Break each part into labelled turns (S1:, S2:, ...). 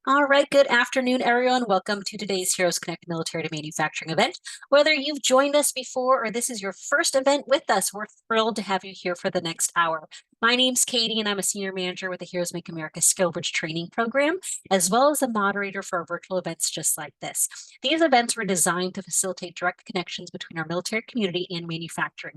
S1: All right, good afternoon, everyone. Welcome to today's Heroes Connect Military to Manufacturing event. Whether you've joined us before or this is your first event with us, we're thrilled to have you here for the next hour. My name's Katie, and I'm a senior manager with the Heroes Make America SkillBridge training program, as well as a moderator for our virtual events just like this. These events were designed to facilitate direct connections between our military community and manufacturing.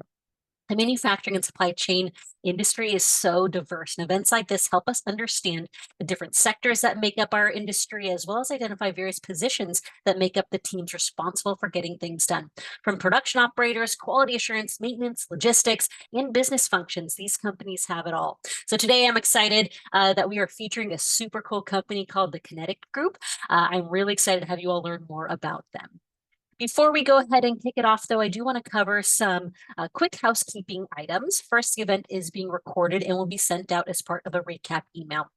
S1: The manufacturing and supply chain industry is so diverse, and events like this help us understand the different sectors that make up our industry, as well as identify various positions that make up the teams responsible for getting things done. From production operators, quality assurance, maintenance, logistics, and business functions, these companies have it all. So today I'm excited that we are featuring a super cool company called the Kinetic Group. I'm really excited to have you all learn more about them. Before we go ahead and kick it off, though, I do want to cover some quick housekeeping items. First, the event is being recorded and will be sent out as part of a recap email.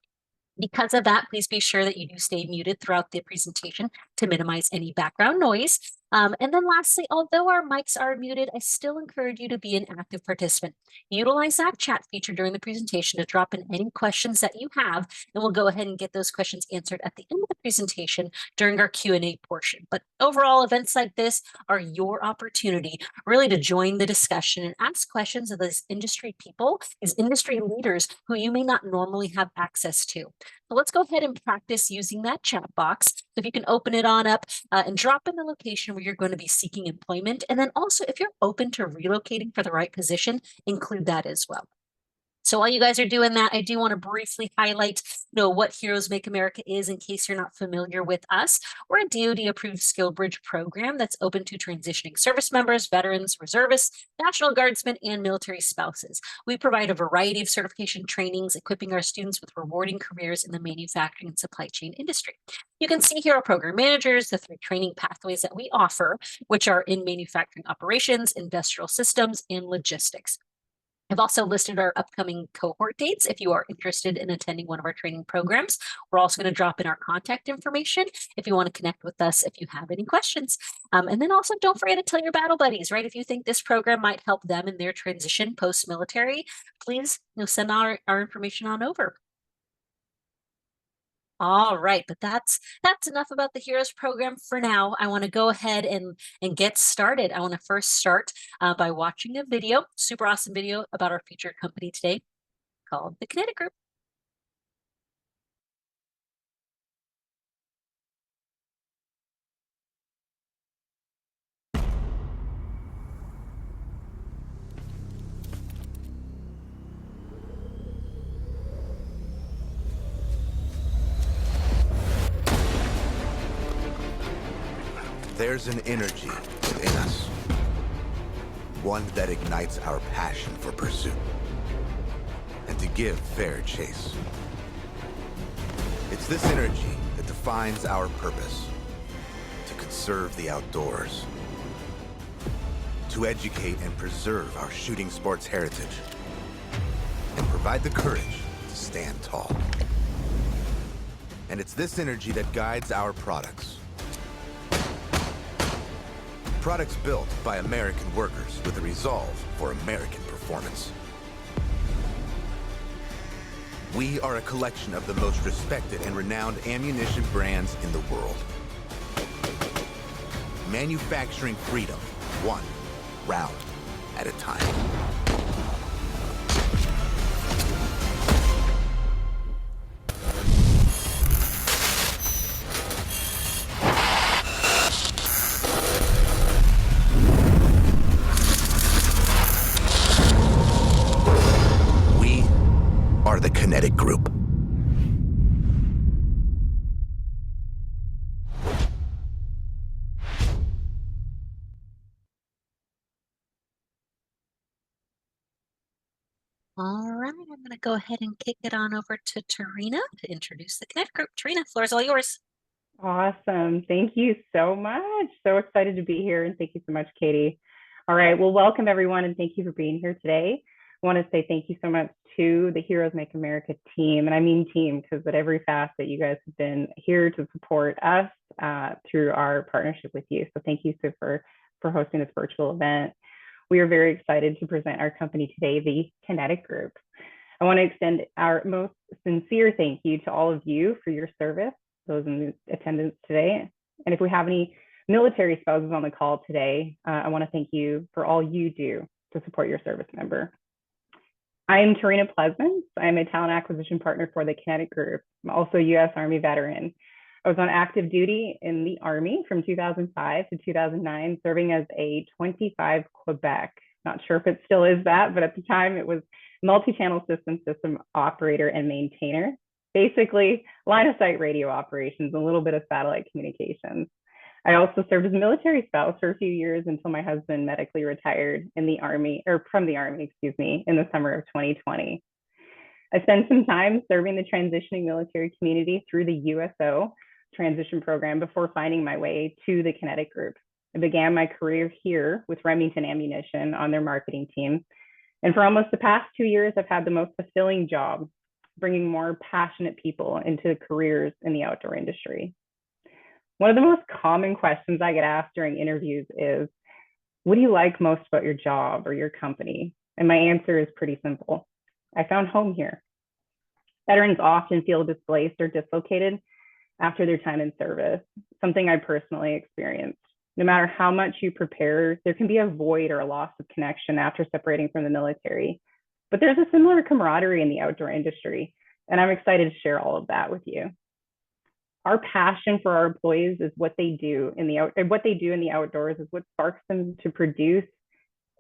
S1: Because of that, please be sure that you do stay muted throughout the presentation to minimize any background noise. And then lastly, although our mics are muted, I still encourage you to be an active participant. Utilize that chat feature during the presentation to drop in any questions that you have, and we'll go ahead and get those questions answered at the end of the presentation during our Q&A portion. But overall, events like this are your opportunity really to join the discussion and ask questions of these industry people, these industry leaders who you may not normally have access to. So let's go ahead and practice using that chat box. So if you can open it on up and drop in the location where you're going to be seeking employment. And then also, if you're open to relocating for the right position, include that as well. So while you guys are doing that, I do want to briefly highlight, what Heroes Make America is in case you're not familiar with us. We're a DoD-approved SkillBridge program that's open to transitioning service members, veterans, reservists, National Guardsmen, and military spouses. We provide a variety of certification trainings, equipping our students with rewarding careers in the manufacturing and supply chain industry. You can see here our program managers, the 3 training pathways that we offer, which are in manufacturing operations, industrial systems, and logistics. I've also listed our upcoming cohort dates if you are interested in attending one of our training programs. We're also going to drop in our contact information if you want to connect with us if you have any questions. And then also don't forget to tell your battle buddies, right? If you think this program might help them in their transition post-military, please send our information on over. All right, but that's enough about the Heroes program for now. I want to go ahead and get started. I want to first start by watching a video, super awesome video about our featured company today called the Kinetic Group.
S2: There's an energy within us, one that ignites our passion for pursuit and to give fair chase. It's this energy that defines our purpose: to conserve the outdoors, to educate and preserve our shooting sports heritage, and provide the courage to stand tall. And it's this energy that guides our products. Products built by American workers with a resolve for American performance. We are a collection of the most respected and renowned ammunition brands in the world. Manufacturing freedom, one round at a time. The Kinetic Group.
S1: All right, I'm going to go ahead and kick it on over to Tarina to introduce the Kinetic Group. Tarina, floor is all yours.
S3: Awesome. Thank you so much. So excited to be here. And thank you so much, Katie. All right. Well, welcome everyone. And thank you for being here today. I want to say thank you so much to the Heroes Make America team. And I mean team, because at every facet, you guys have been here to support us through our partnership with you. So thank you for hosting this virtual event. We are very excited to present our company today, the Kinetic Group. I want to extend our most sincere thank you to all of you for your service those in attendance today. And if we have any military spouses on the call today, I want to thank you for all you do to support your service member. I am Tarina Pleasance. I'm a talent acquisition partner for the Kinetic Group. I'm also a U.S. Army veteran. I was on active duty in the Army from 2005 to 2009, serving as a 25 Quebec. Not sure if it still is that, but at the time it was multi-channel system operator and maintainer. Basically, line of sight radio operations, a little bit of satellite communications. I also served as a military spouse for a few years until my husband medically retired in the Army, or from the Army, excuse me, in the summer of 2020. I spent some time serving the transitioning military community through the USO transition program before finding my way to the Kinetic Group. I began my career here with Remington Ammunition on their marketing team. And for almost the past 2 years, I've had the most fulfilling job, bringing more passionate people into careers in the outdoor industry. One of the most common questions I get asked during interviews is, what do you like most about your job or your company? And my answer is pretty simple. I found home here. Veterans often feel displaced or dislocated after their time in service, something I personally experienced. No matter how much you prepare, there can be a void or a loss of connection after separating from the military. But there's a similar camaraderie in the outdoor industry, and I'm excited to share all of that with you. Our passion for our employees is what they do in the outdoors is what sparks them to produce,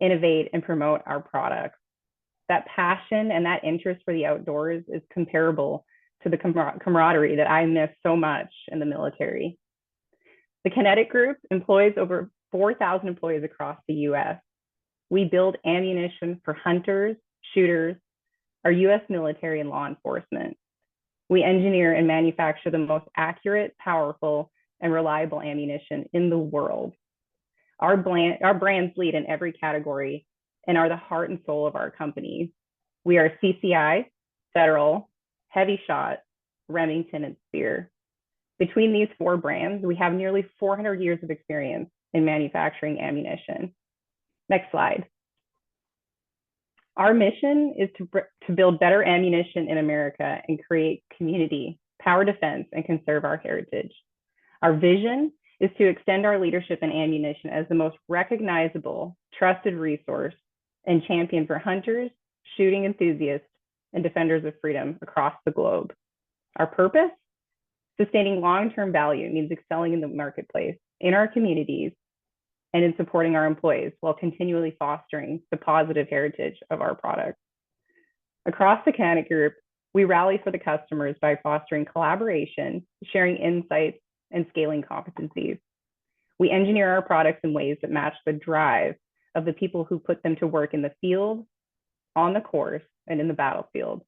S3: innovate, and promote our products. That passion and that interest for the outdoors is comparable to the camaraderie that I miss so much in the military. The Kinetic Group employs over 4,000 employees across the US. We build ammunition for hunters, shooters, our US military, and law enforcement. We engineer and manufacture the most accurate, powerful, and reliable ammunition in the world. Our brands lead in every category and are the heart and soul of our company. We are CCI, Federal, Heavy Shot, Remington, and Spear. Between these 4 brands, we have nearly 400 years of experience in manufacturing ammunition. Next slide. Our mission is to build better ammunition in America and create community, power defense, and conserve our heritage. Our vision is to extend our leadership in ammunition as the most recognizable, trusted resource and champion for hunters, shooting enthusiasts, and defenders of freedom across the globe. Our purpose? Sustaining long-term value means excelling in the marketplace, in our communities, and in supporting our employees while continually fostering the positive heritage of our products. Across the Kinetic Group, we rally for the customers by fostering collaboration, sharing insights, and scaling competencies. We engineer our products in ways that match the drive of the people who put them to work in the field, on the course, and in the battlefield.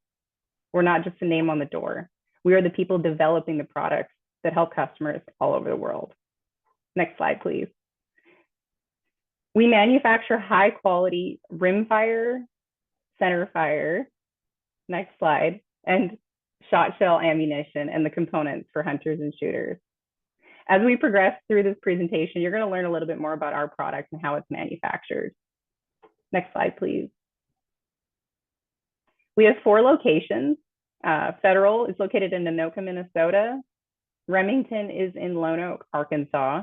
S3: We're not just a name on the door. We are the people developing the products that help customers all over the world. Next slide, please. We manufacture high quality rimfire, centerfire, next slide, and shot shell ammunition and the components for hunters and shooters. As we progress through this presentation, you're going to learn a little bit more about our product and how it's manufactured. Next slide, please. We have 4 locations. Federal is located in Anoka, Minnesota. Remington is in Lone Oak, Arkansas.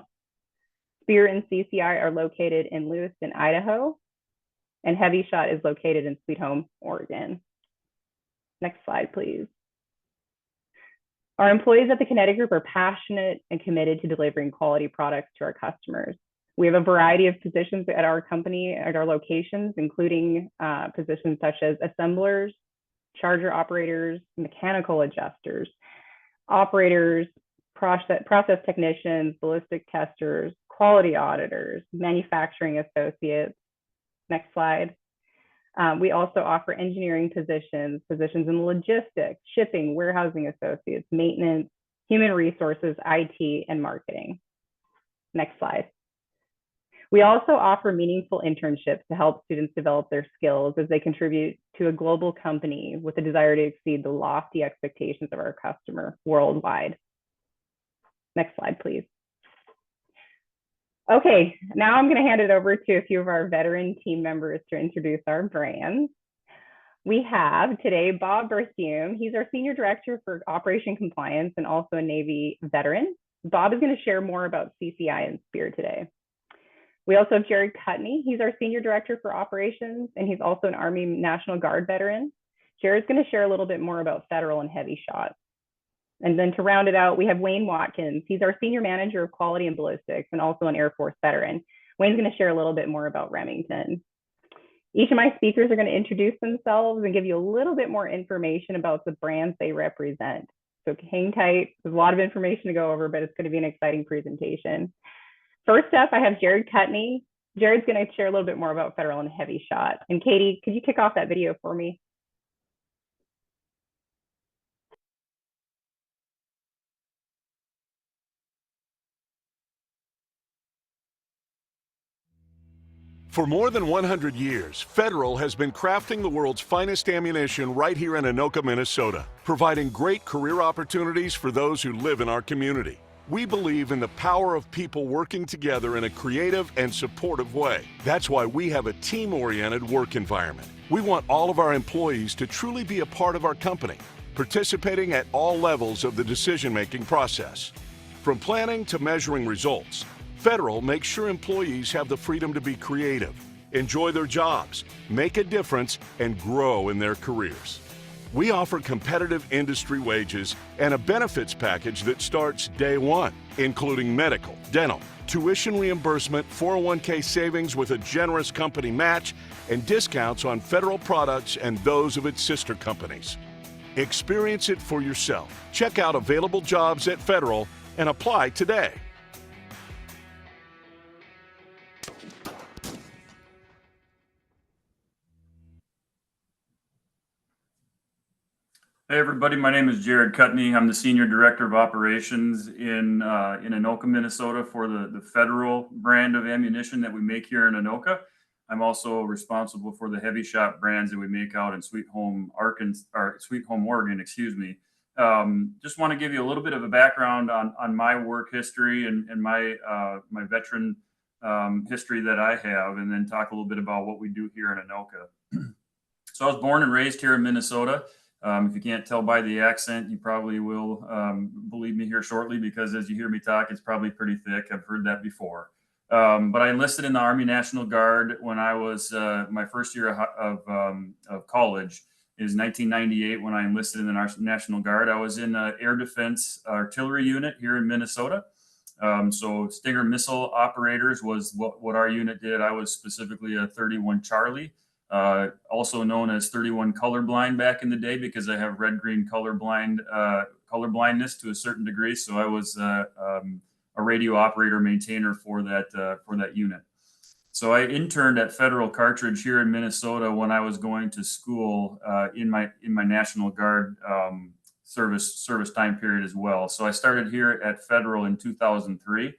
S3: Spear and CCI are located in Lewiston, Idaho. And Heavy Shot is located in Sweet Home, Oregon. Next slide, please. Our employees at the Kinetic Group are passionate and committed to delivering quality products to our customers. We have a variety of positions at our company, at our locations, including positions such as assemblers, charger operators, mechanical adjusters, operators, process technicians, ballistic testers, quality auditors, manufacturing associates. Next slide. We also offer engineering positions in logistics, shipping, warehousing associates, maintenance, human resources, IT, and marketing. Next slide. We also offer meaningful internships to help students develop their skills as they contribute to a global company with a desire to exceed the lofty expectations of our customer worldwide. Next slide, please. Okay, now I'm going to hand it over to a few of our veteran team members to introduce our brands. We have today Bob Berthium. He's our Senior Director for Operation Compliance and also a Navy veteran. Bob is going to share more about CCI and SPEAR today. We also have Jared Cutney. He's our Senior Director for Operations, and he's also an Army National Guard veteran. Jared's going to share a little bit more about federal and heavy shots. And then to round it out, we have Wayne Watkins. He's our Senior Manager of Quality and Ballistics and also an Air Force veteran. Wayne's going to share a little bit more about Remington. Each of my speakers are going to introduce themselves and give you a little bit more information about the brands they represent. So hang tight. There's a lot of information to go over, but it's going to be an exciting presentation. First up, I have Jared Cutney. Jared's going to share a little bit more about federal and heavy shot. And Katie, could you kick off that video for me?
S4: For more than 100 years, Federal has been crafting the world's finest ammunition right here in Anoka, Minnesota, providing great career opportunities for those who live in our community. We believe in the power of people working together in a creative and supportive way. That's why we have a team-oriented work environment. We want all of our employees to truly be a part of our company, participating at all levels of the decision-making process. From planning to measuring results, Federal makes sure employees have the freedom to be creative, enjoy their jobs, make a difference, and grow in their careers. We offer competitive industry wages and a benefits package that starts day one, including medical, dental, tuition reimbursement, 401k savings with a generous company match, and discounts on Federal products and those of its sister companies. Experience it for yourself. Check out available jobs at Federal and apply today.
S5: Hey everybody, my name is Jared Cutney. I'm the Senior Director of Operations in Anoka, Minnesota for the Federal brand of ammunition that we make here in Anoka. I'm also responsible for the heavy shot brands that we make out in Sweet Home, Oregon, excuse me. Just want to give you a little bit of a background on my work history and my veteran history that I have, and then talk a little bit about what we do here in Anoka. So I was born and raised here in Minnesota. If you can't tell by the accent, you probably will believe me here shortly, because as you hear me talk, it's probably pretty thick. I've heard that before. But I enlisted in the Army National Guard when I was my first year of college. Is 1998 when I enlisted in the National Guard. I was in the Air Defense Artillery Unit here in Minnesota. So Stinger missile operators was what our unit did. I was specifically a 31 Charlie. Also known as 31 colorblind back in the day, because I have red-green colorblindness to a certain degree. So I was a radio operator maintainer for that unit. So I interned at Federal Cartridge here in Minnesota when I was going to school in my National Guard service time period as well. So I started here at Federal in 2003.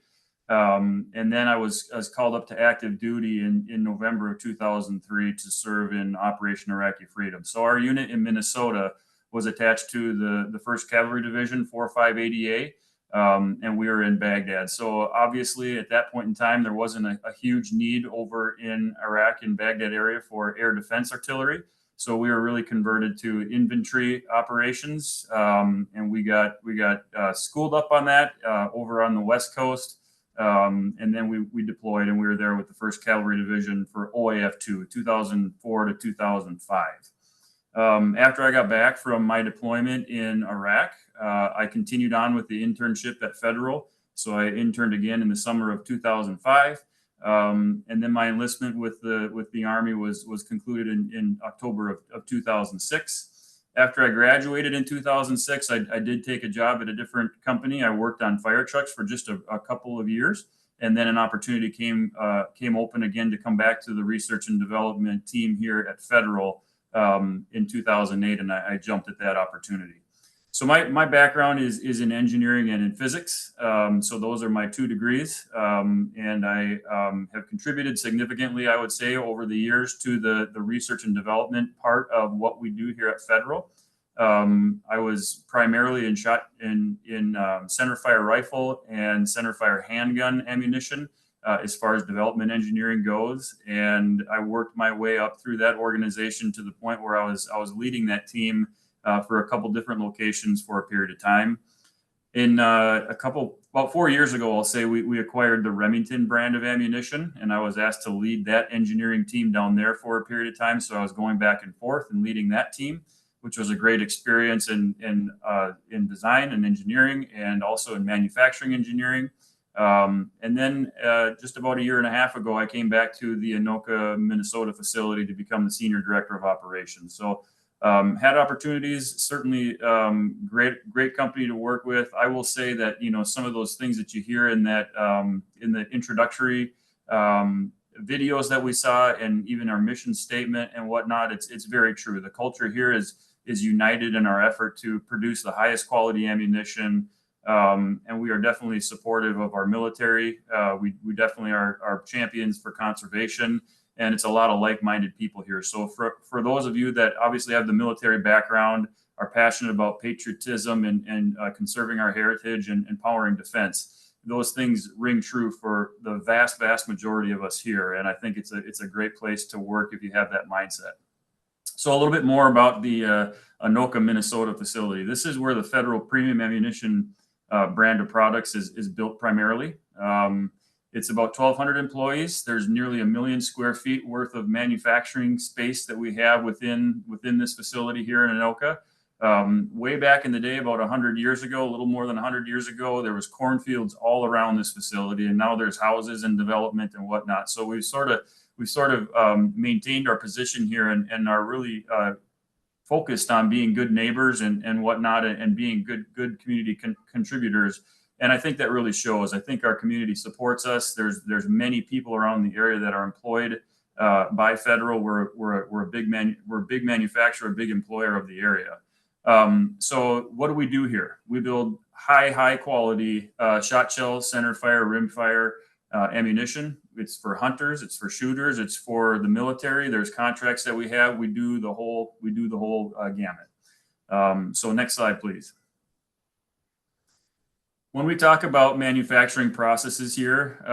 S5: And then I was called up to active duty in November of 2003 to serve in Operation Iraqi Freedom. So our unit in Minnesota was attached to the 1st Cavalry Division, 458A, and we were in Baghdad. So obviously at that point in time, there wasn't a huge need over in Iraq and Baghdad area for air defense artillery. So we were really converted to infantry operations, and we got schooled up on that over on the West Coast. And then we deployed, and we were there with the 1st Cavalry Division for OAF2, 2004 to 2005. After I got back from my deployment in Iraq, I continued on with the internship at Federal. So I interned again in the summer of 2005. And then my enlistment with the Army was concluded in October of 2006. After I graduated in 2006, I did take a job at a different company. I worked on fire trucks for just a couple of years. And then an opportunity came open again to come back to the research and development team here at Federal in 2008. And I jumped at that opportunity. So my background is in engineering and in physics. So those are my 2 degrees. And I have contributed significantly, I would say, over the years to the research and development part of what we do here at Federal. I was primarily in centerfire rifle and centerfire handgun ammunition as far as development engineering goes. And I worked my way up through that organization to the point where I was leading that team for a couple different locations for a period of time. In about 4 years ago, I'll say, we acquired the Remington brand of ammunition, and I was asked to lead that engineering team down there for a period of time. So I was going back and forth and leading that team, which was a great experience in design and engineering, and also in manufacturing engineering. And then just about a year and a half ago, I came back to the Anoka, Minnesota facility to become the senior director of operations. So had opportunities, certainly great company to work with. I will say that, some of those things that you hear in that in the introductory videos that we saw, and even our mission statement and whatnot, it's very true. The culture here is united in our effort to produce the highest quality ammunition. And we are definitely supportive of our military. We definitely are champions for conservation, and it's a lot of like-minded people here. So for those of you that obviously have the military background, are passionate about patriotism and conserving our heritage and empowering defense, those things ring true for the vast majority of us here. And I think it's a great place to work if you have that mindset. So a little bit more about the Anoka, Minnesota facility. This is where the Federal Premium Ammunition brand of products is built primarily. It's about 1,200 employees. There's nearly 1 million square feet worth of manufacturing space that we have within this facility here in Anoka. Way back in the day, about 100 years ago, a little more than 100 years ago, there was cornfields all around this facility, and now there's houses and development and whatnot. So we've sort of maintained our position here, and are really focused on being good neighbors and whatnot, and being good community contributors. And I think that really shows. I think our community supports us. There's many people around the area that are employed by Federal. We're a big manufacturer, a big employer of the area. So what do we do here? We build high quality shot shell, center fire, rim fire ammunition. It's for hunters, it's for shooters, it's for the military. There's contracts that we have. We do the whole gamut. So next slide, please. When we talk about manufacturing processes here,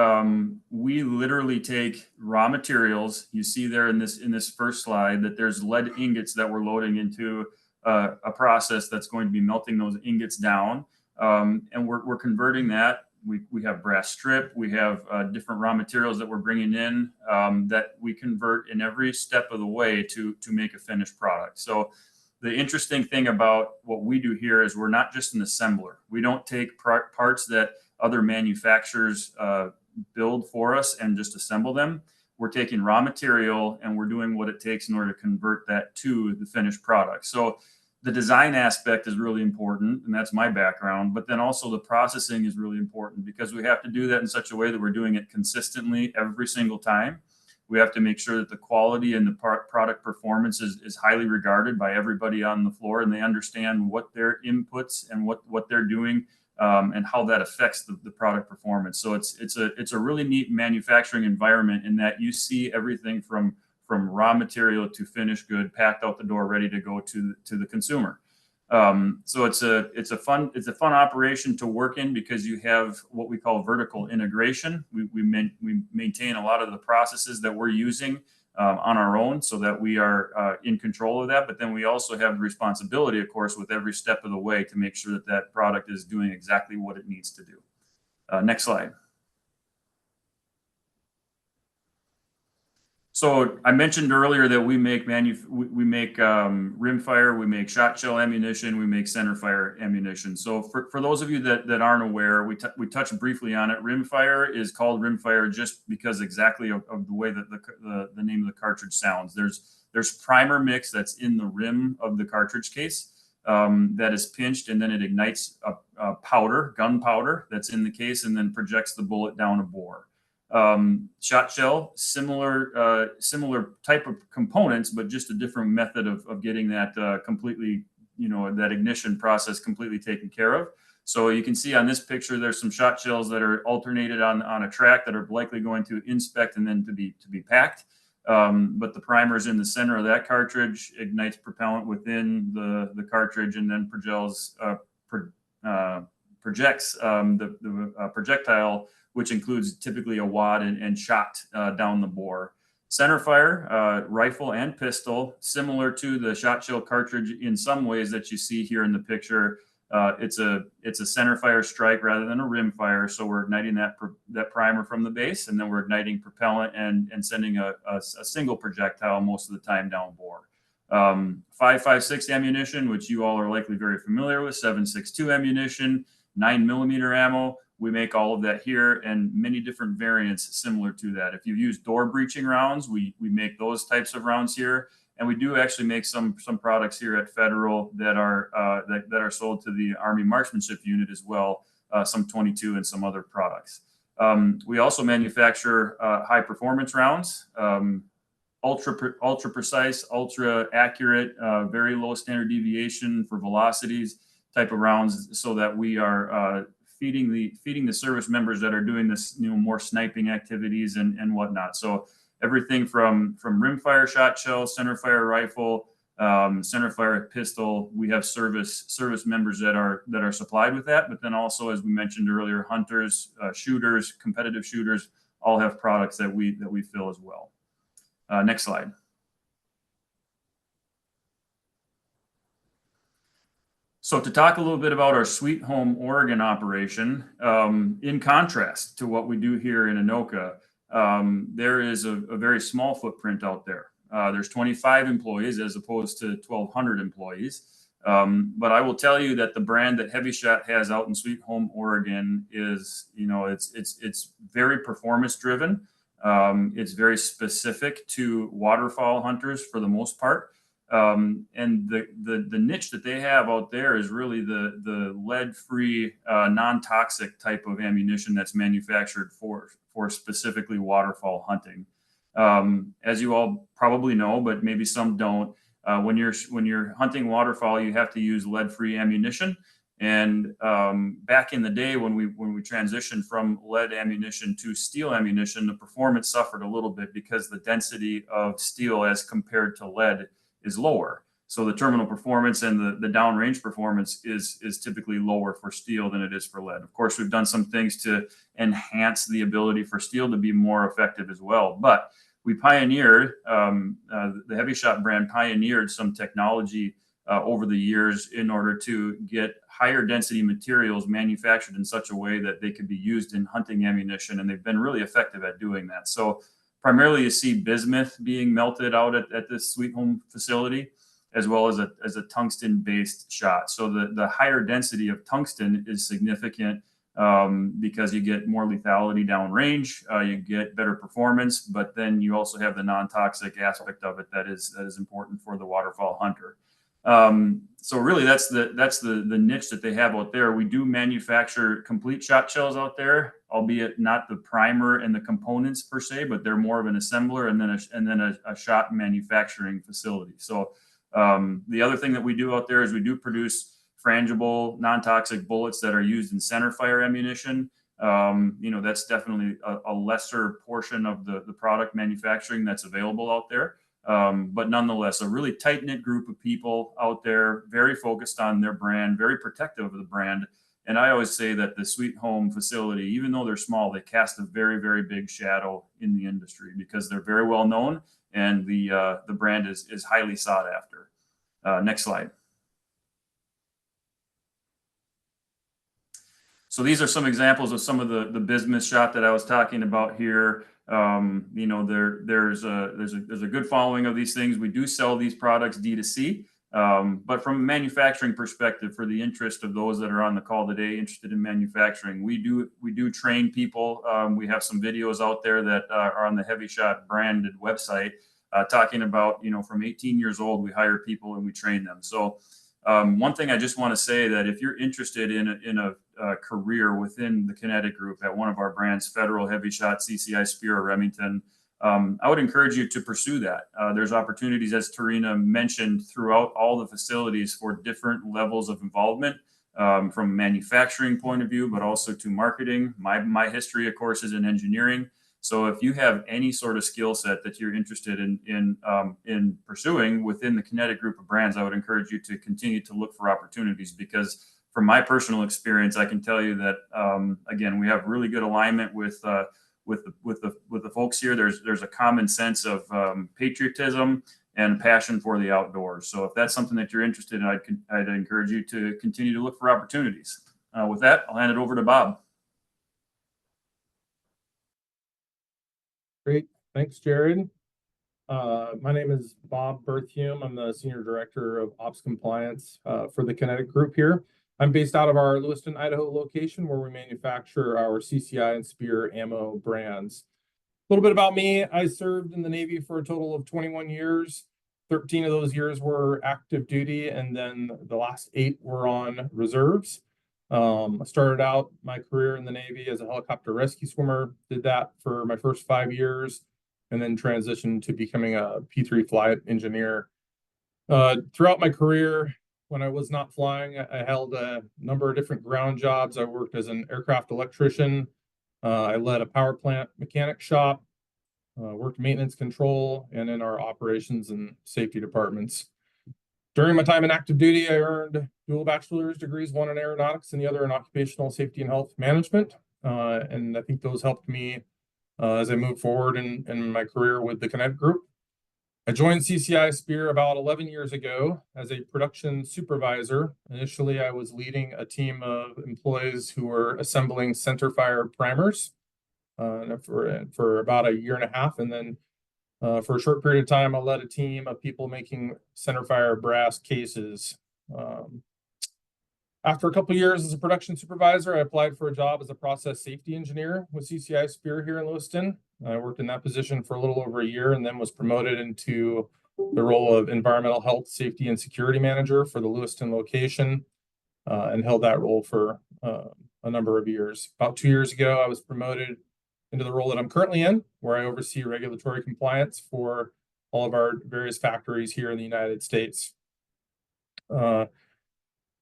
S5: we literally take raw materials. You see there in this first slide that there's lead ingots that we're loading into a process that's going to be melting those ingots down, and we're converting that. We have brass strip. We have different raw materials that we're bringing in that we convert in every step of the way to make a finished product. So the interesting thing about what we do here is we're not just an assembler. We don't take parts that other manufacturers build for us and just assemble them. We're taking raw material and we're doing what it takes in order to convert that to the finished product. So the design aspect is really important, and that's my background, but then also the processing is really important, because we have to do that in such a way that we're doing it consistently every single time. We have to make sure that the quality and the product performance is highly regarded by everybody on the floor, and they understand what their inputs and what they're doing and how that affects the product performance. So it's a really neat manufacturing environment in that you see everything from raw material to finished good packed out the door, ready to go to the consumer. So it's a fun operation to work in, because you have what we call vertical integration. We maintain a lot of the processes that we're using on our own, so that we are in control of that. But then we also have the responsibility, of course, with every step of the way to make sure that product is doing exactly what it needs to do. Next slide. So I mentioned earlier that we make rimfire, we make shot shell ammunition, we make center fire ammunition. So for those of you that aren't aware, we touched briefly on it. Rimfire is called rimfire just because exactly of the way that the name of the cartridge sounds. There's primer mix that's in the rim of the cartridge case that is pinched, and then it ignites a gunpowder that's in the case, and then projects the bullet down a bore. Shot shell, similar type of components, but just a different method of getting that completely, that ignition process completely taken care of. So you can see on this picture, there's some shot shells that are alternated on a track that are likely going to inspect and then to be packed. But the primer is in the center of that cartridge, ignites propellant within the cartridge, and then projects the projectile which includes typically a wad and shot down the bore. Centerfire, rifle and pistol, similar to the shot shell cartridge in some ways that you see here in the picture. It's a centerfire strike rather than a rimfire, so we're igniting that primer from the base, and then we're igniting propellant and sending a single projectile most of the time down bore. 5.56 ammunition, which you all are likely very familiar with, 7.62 ammunition, 9mm ammo. We make all of that here, and many different variants similar to that. If you use door breaching rounds, we make those types of rounds here, and we do actually make some products here at Federal that are sold to the Army Marksmanship Unit as well, some 22 and some other products. We also manufacture high performance rounds, ultra precise, ultra accurate, very low standard deviation for velocities type of rounds, so that we are feeding the service members that are doing this, more sniping activities and whatnot. So everything from rimfire shot shell, centerfire rifle, centerfire pistol, we have service members that are supplied with that. But then also, as we mentioned earlier, hunters, shooters, competitive shooters, all have products that we fill as well. Next slide. So to talk a little bit about our Sweet Home, Oregon operation, in contrast to what we do here in Anoka, there is a very small footprint out there. There's 25 employees as opposed to 1,200 employees. But I will tell you that the brand that Heavy Shot has out in Sweet Home, Oregon is, it's very performance driven. It's very specific to waterfowl hunters for the most part. And the niche that they have out there is really the lead-free, non-toxic type of ammunition that's manufactured for specifically waterfowl hunting. As you all probably know, but maybe some don't, when you're hunting waterfowl, you have to use lead-free ammunition. And back in the day, when we transitioned from lead ammunition to steel ammunition, the performance suffered a little bit because the density of steel as compared to lead is lower. So the terminal performance and the downrange performance is typically lower for steel than it is for lead. Of course, we've done some things to enhance the ability for steel to be more effective as well. But we pioneered, the Heavy Shot brand pioneered some technology over the years in order to get higher density materials manufactured in such a way that they could be used in hunting ammunition. And they've been really effective at doing that. So primarily you see bismuth being melted out at this Sweet Home facility, as well as a tungsten-based shot. So the higher density of tungsten is significant because you get more lethality downrange, you get better performance, but then you also have the non-toxic aspect of it that is important for the waterfowl hunter. So really, that's the niche that they have out there. We do manufacture complete shot shells out there, albeit not the primer and the components per se, but they're more of an assembler and then a shot manufacturing facility. So the other thing that we do out there is we do produce frangible, non-toxic bullets that are used in centerfire ammunition. That's definitely a lesser portion of the product manufacturing that's available out there. But nonetheless, a really tight-knit group of people out there, very focused on their brand, very protective of the brand. And I always say that the Sweet Home facility, even though they're small, they cast a very, very big shadow in the industry because they're very well known and the brand is highly sought after. Next slide. So these are some examples of some of the bismuth shot that I was talking about here. There's a good following of these things. We do sell these products D2C, but from a manufacturing perspective, for the interest of those that are on the call today interested in manufacturing, we do train people. We have some videos out there that are on the Heavy Shot branded website talking about, from 18 years old, we hire people and we train them. So one thing I just want to say that if you're interested in a career within the Kinetic Group at one of our brands, Federal, Heavy Shot, CCI, Spear, or Remington, I would encourage you to pursue that. There's opportunities, as Tarina mentioned, throughout all the facilities for different levels of involvement from a manufacturing point of view, but also to marketing. My history, of course, is in engineering. So if you have any sort of skill set that you're interested in pursuing within the Kinetic Group of brands, I would encourage you to continue to look for opportunities, because from my personal experience, I can tell you that again, we have really good alignment with the folks here. There's a common sense of patriotism and passion for the outdoors. So if that's something that you're interested in, I'd encourage you to continue to look for opportunities. With that, I'll hand it over to Bob.
S6: Great. Thanks, Jared. My name is Bob Berthium. I'm the Senior Director of Ops Compliance for the Kinetic Group here. I'm based out of our Lewiston, Idaho location where we manufacture our CCI and Spear ammo brands. A little bit about me. I served in the Navy for a total of 21 years. 13 of those years were active duty, and then the last 8 were on reserves. I started out my career in the Navy as a helicopter rescue swimmer, did that for my first 5 years, and then transitioned to becoming a P3 flight engineer. Throughout my career, when I was not flying, I held a number of different ground jobs. I worked as an aircraft electrician. I led a power plant mechanic shop, worked maintenance control, and in our operations and safety departments. During my time in active duty, I earned dual bachelor's degrees, one in aeronautics and the other in occupational safety and health management. And I think those helped me as I moved forward in my career with the Kinetic Group. I joined CCI Spear about 11 years ago as a production supervisor. Initially, I was leading a team of employees who were assembling centerfire primers for about a year and a half. And then for a short period of time, I led a team of people making centerfire brass cases. After a couple of years as a production supervisor, I applied for a job as a process safety engineer with CCI Spear here in Lewiston. I worked in that position for a little over a year and then was promoted into the role of environmental health, safety, and security manager for the Lewiston location, and held that role for a number of years. About 2 years ago, I was promoted into the role that I'm currently in, where I oversee regulatory compliance for all of our various factories here in the United States.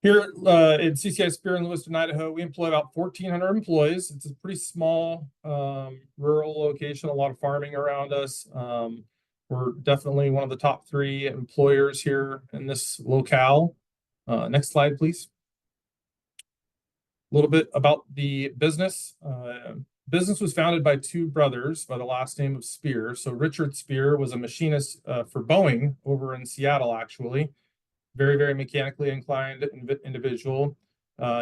S6: Here at CCI Spear in Lewiston, Idaho, we employ about 1,400 employees. It's a pretty small rural location, a lot of farming around us. We're definitely one of the top 3 employers here in this locale. Next slide, please. A little bit about the business. Business was founded by 2 brothers by the last name of Spear. So Richard Spear was a machinist for Boeing over in Seattle, actually. Very, very mechanically inclined individual.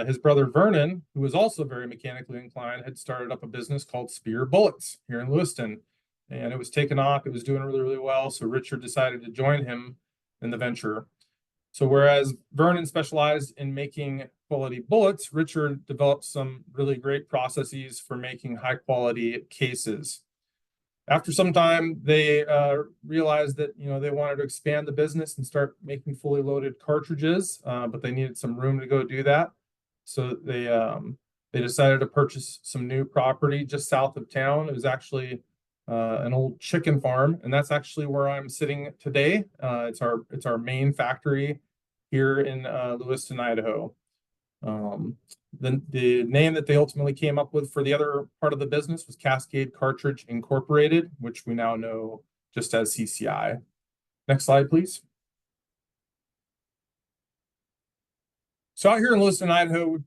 S6: His brother Vernon, who was also very mechanically inclined, had started up a business called Spear Bullets here in Lewiston. And it was taken off. It was doing really, really well. So Richard decided to join him in the venture. So whereas Vernon specialized in making quality bullets, Richard developed some really great processes for making high quality cases. After some time, they realized that they wanted to expand the business and start making fully loaded cartridges, but they needed some room to go do that. So they decided to purchase some new property just south of town. It was actually an old chicken farm, and that's actually where I'm sitting today. It's our main factory here in Lewiston, Idaho. The name that they ultimately came up with for the other part of the business was Cascade Cartridge Incorporated, which we now know just as CCI. Next slide, please. So out here in Lewiston, Idaho,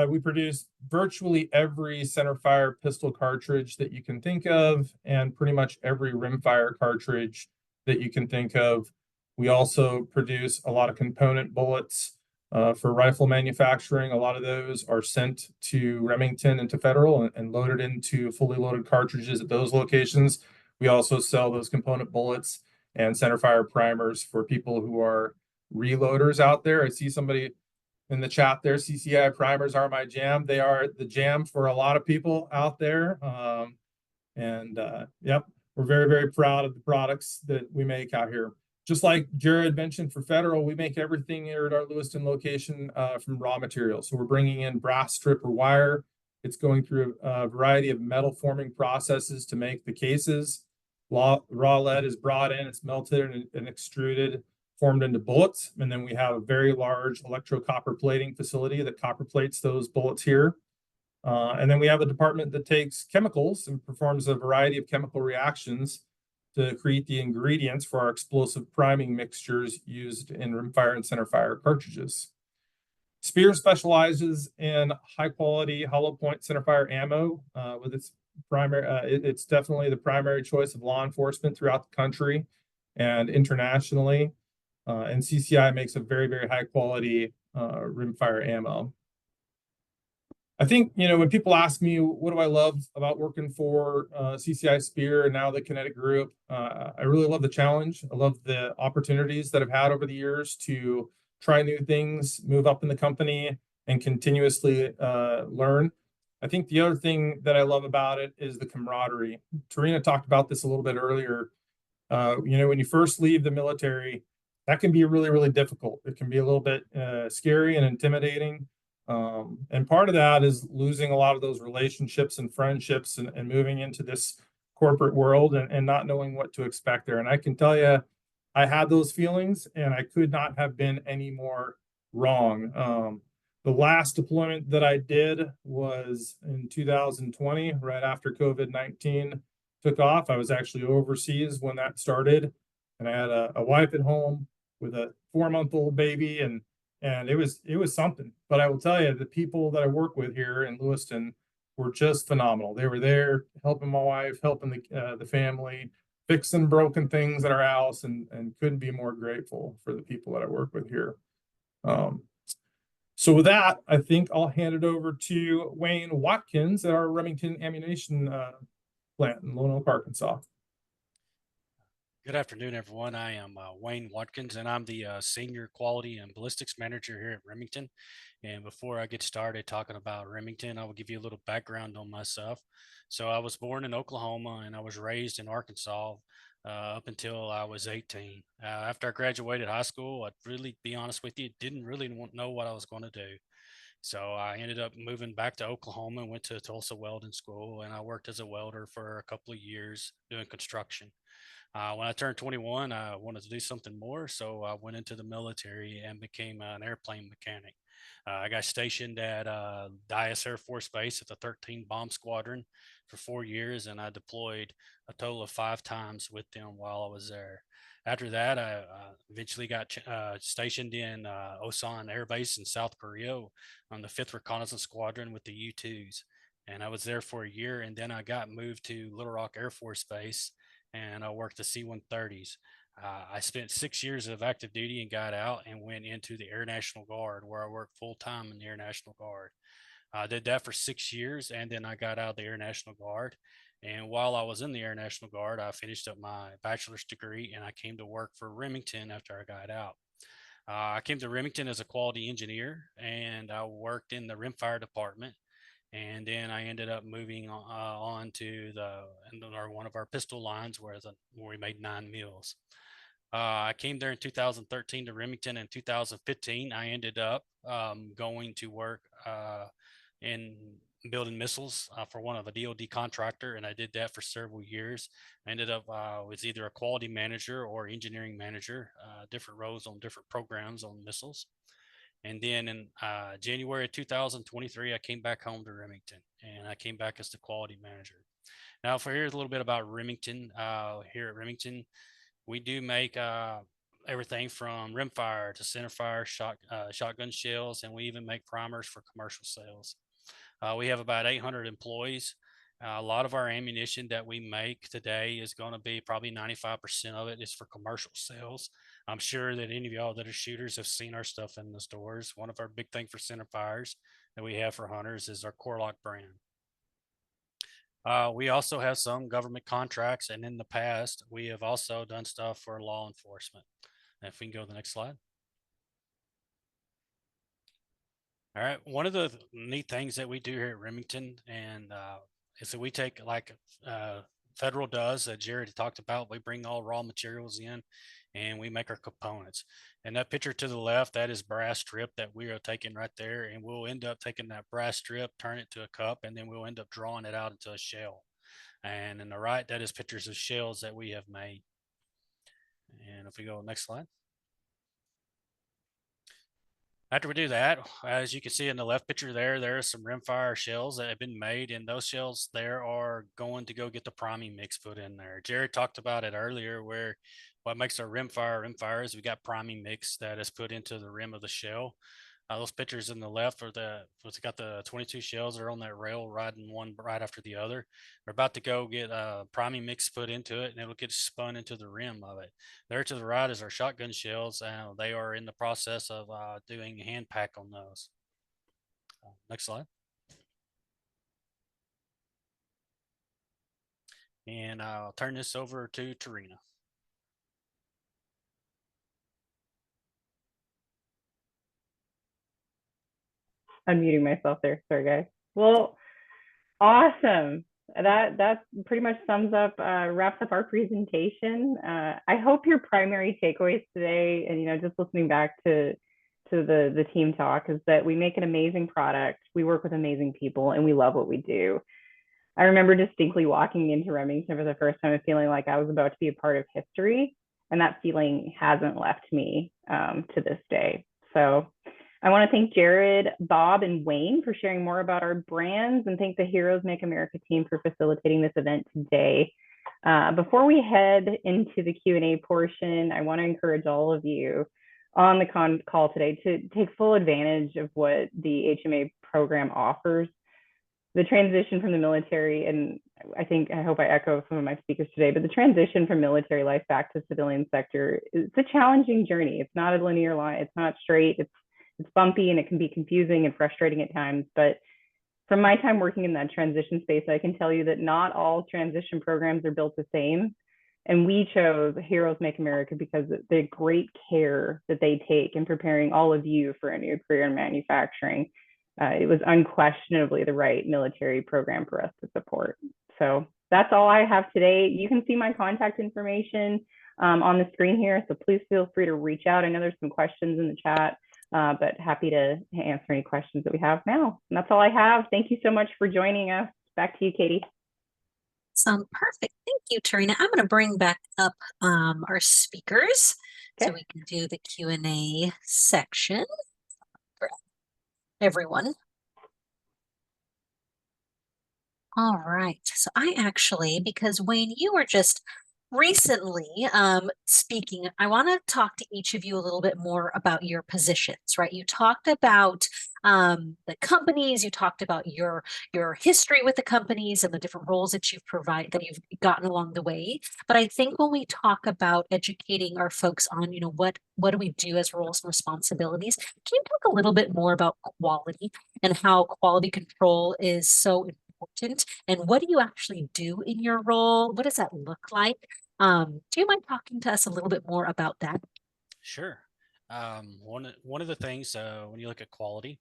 S6: we produce virtually every centerfire pistol cartridge that you can think of, and pretty much every rimfire cartridge that you can think of. We also produce a lot of component bullets for rifle manufacturing. A lot of those are sent to Remington and to Federal and loaded into fully loaded cartridges at those locations. We also sell those component bullets and centerfire primers for people who are reloaders out there. I see somebody in the chat there. CCI primers are my jam. They are the jam for a lot of people out there. Yep, we're very, very proud of the products that we make out here. Just like Jared mentioned, for Federal, we make everything here at our Lewiston location from raw materials. So we're bringing in brass strip or wire. It's going through a variety of metal forming processes to make the cases. Raw lead is brought in, it's melted and extruded, formed into bullets. And then we have a very large electro-copper plating facility that copper plates those bullets here. And then we have a department that takes chemicals and performs a variety of chemical reactions to create the ingredients for our explosive priming mixtures used in rimfire and centerfire cartridges. Spear specializes in high quality hollow point centerfire ammo with its primary. It's definitely the primary choice of law enforcement throughout the country and internationally. And CCI makes a very, very high quality rimfire ammo. I think, when people ask me, what do I love about working for CCI Spear and now the Kinetic Group? I really love the challenge. I love the opportunities that I've had over the years to try new things, move up in the company, and continuously learn. I think the other thing that I love about it is the camaraderie. Tarina talked about this a little bit earlier. When you first leave the military, that can be really, really difficult. It can be a little bit scary and intimidating. And part of that is losing a lot of those relationships and friendships and moving into this corporate world and not knowing what to expect there. And I can tell you, I had those feelings and I could not have been any more wrong. The last deployment that I did was in 2020, right after COVID-19 took off. I was actually overseas when that started, and I had a wife at home with a 4-month-old baby, and it was something. But I will tell you, the people that I work with here in Lewiston were just phenomenal. They were there helping my wife, helping the family, fixing broken things at our house, and couldn't be more grateful for the people that I work with here. So with that, I think I'll hand it over to Wayne Watkins at our Remington Ammunition plant in Lone Oak, Arkansas.
S7: Good afternoon, everyone. I am Wayne Watkins, and I'm the Senior Quality and Ballistics Manager here at Remington. And before I get started talking about Remington, I will give you a little background on myself. So I was born in Oklahoma, and I was raised in Arkansas up until I was 18. After I graduated high school, I'd really be honest with you, didn't really know what I was going to do. So I ended up moving back to Oklahoma and went to Tulsa Welding School, and I worked as a welder for a couple of years doing construction. When I turned 21, I wanted to do something more, so I went into the military and became an airplane mechanic. I got stationed at Dyess Air Force Base at the 13 Bomb Squadron for 4 years, and I deployed a total of 5 times with them while I was there. After that, I eventually got stationed in Osan Air Base in South Korea on the 5th Reconnaissance Squadron with the U-2s. And I was there for a year, and then I got moved to Little Rock Air Force Base, and I worked the C-130s. I spent 6 years of active duty and got out and went into the Air National Guard, where I worked full time in the Air National Guard. I did that for 6 years, and then I got out of the Air National Guard. And while I was in the Air National Guard, I finished up my bachelor's degree, and I came to work for Remington after I got out. I came to Remington as a quality engineer, and I worked in the rimfire department. And then I ended up moving on to one of our pistol lines where we made 9 mils. I came there in 2013 to Remington. In 2015, I ended up going to work in building missiles for one of a DoD contractor, and I did that for several years. I ended up was either a quality manager or engineering manager, different roles on different programs on missiles. And then in January of 2023, I came back home to Remington, and I came back as the quality manager. Now, here's a little bit about Remington. Here at Remington, we do make everything from rimfire to centerfire, shotgun shells, and we even make primers for commercial sales. We have about 800 employees. A lot of our ammunition that we make today is going to be probably 95% of it is for commercial sales. I'm sure that any of y'all that are shooters have seen our stuff in the stores. One of our big thing for centerfires that we have for hunters is our Corlock brand. We also have some government contracts, and in the past, we have also done stuff for law enforcement. And if we can go to the next slide. All right. One of the neat things that we do here at Remington and is that we take like Federal does that Jared talked about. We bring all raw materials in and we make our components. And that picture to the left, that is brass strip that we are taking right there. And we'll end up taking that brass strip, turn it to a cup, and then we'll end up drawing it out into a shell. And in the right, that is pictures of shells that we have made. And if we go next slide. After we do that, as you can see in the left picture there are some rimfire shells that have been made, and those shells there are going to go get the priming mix put in there. Jared talked about it earlier, where what makes our rimfire is we got priming mix that is put into the rim of the shell. Those pictures in the left are what's got the 22 shells that are on that rail riding one right after the other. We're about to go get a priming mix put into it, and it'll get spun into the rim of it. There to the right is our shotgun shells. They are in the process of doing hand pack on those. Next slide. And I'll turn this over to Tarina.
S3: Unmuting myself there. Sorry, guys. Well, awesome. That pretty much sums up, wraps up our presentation. I hope your primary takeaways today, and just listening back to the team talk, is that we make an amazing product, we work with amazing people, and we love what we do. I remember distinctly walking into Remington for the first time and feeling like I was about to be a part of history, and that feeling hasn't left me to this day. So I want to thank Jared, Bob, and Wayne for sharing more about our brands, and thank the Heroes Make America team for facilitating this event today. Before we head into the Q&A portion, I want to encourage all of you on the call today to take full advantage of what the HMA program offers. The transition from the military, and I hope I echo some of my speakers today, but the transition from military life back to civilian sector, it's a challenging journey. It's not a linear line. It's not straight. It's bumpy, and it can be confusing and frustrating at times. But from my time working in that transition space, I can tell you that not all transition programs are built the same. And we chose Heroes Make America because of the great care that they take in preparing all of you for a new career in manufacturing. It was unquestionably the right military program for us to support. So that's all I have today. You can see my contact information on the screen here, so please feel free to reach out. I know there's some questions in the chat, but happy to answer any questions that we have now. And that's all I have. Thank you so much for joining us. Back to you, Katie.
S1: Sound perfect. Thank you, Tarina. I'm going to bring back up our speakers so we can do the Q&A section for everyone. All right. So I actually, because Wayne, you were just recently speaking, I want to talk to each of you a little bit more about your positions, right? You talked about the companies, you talked about your history with the companies and the different roles that you've gotten along the way. But I think when we talk about educating our folks on, what do we do as roles and responsibilities, can you talk a little bit more about quality and how quality control is so important, and what do you actually do in your role? What does that look like? Do you mind talking to us a little bit more about that?
S7: Sure. One of the things when you look at quality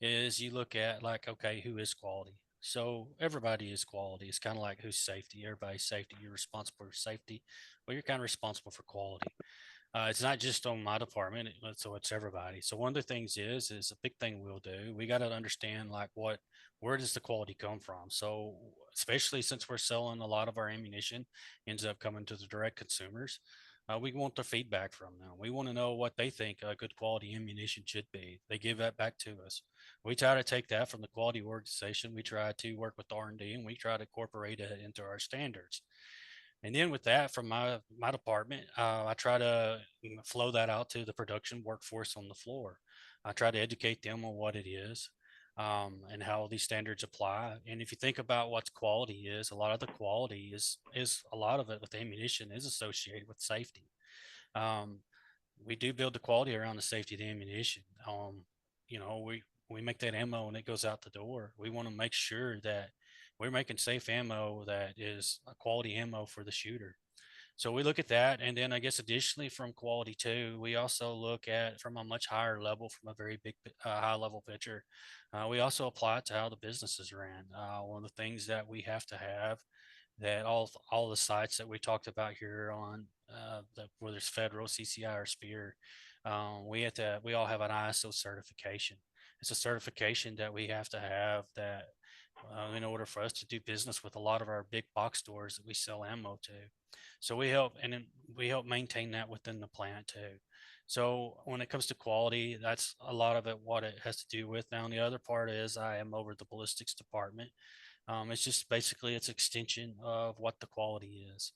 S7: is you look at like, okay, who is quality? So everybody is quality. It's kind of like who's safety. Everybody's safety. You're responsible for safety. Well, you're kind of responsible for quality. It's not just on my department, so it's everybody. So one of the things is a big thing we'll do. We got to understand like where does the quality come from? So especially since we're selling a lot of our ammunition ends up coming to the direct consumers, we want the feedback from them. We want to know what they think a good quality ammunition should be. They give that back to us. We try to take that from the quality organization. We try to work with R&D, and we try to incorporate it into our standards. And then with that, from my department, I try to flow that out to the production workforce on the floor. I try to educate them on what it is and how these standards apply. And if you think about what quality is, a lot of the quality is a lot of it with ammunition is associated with safety. We do build the quality around the safety of the ammunition. We make that ammo and it goes out the door. We want to make sure that we're making safe ammo that is a quality ammo for the shooter. So we look at that. And then I guess additionally from quality too, we also look at from a much higher level, from a very big high level picture. We also apply it to how the business is ran. One of the things that we have to have that all the sites that we talked about here on whether it's federal, CCI, or SPEAR, we all have an ISO certification. It's a certification that we have to have that in order for us to do business with a lot of our big box stores that we sell ammo to. So we help maintain that within the plant too. So when it comes to quality, that's a lot of it, what it has to do with. Now, and the other part is I am over the ballistics department. It's just basically it's extension of what the quality is.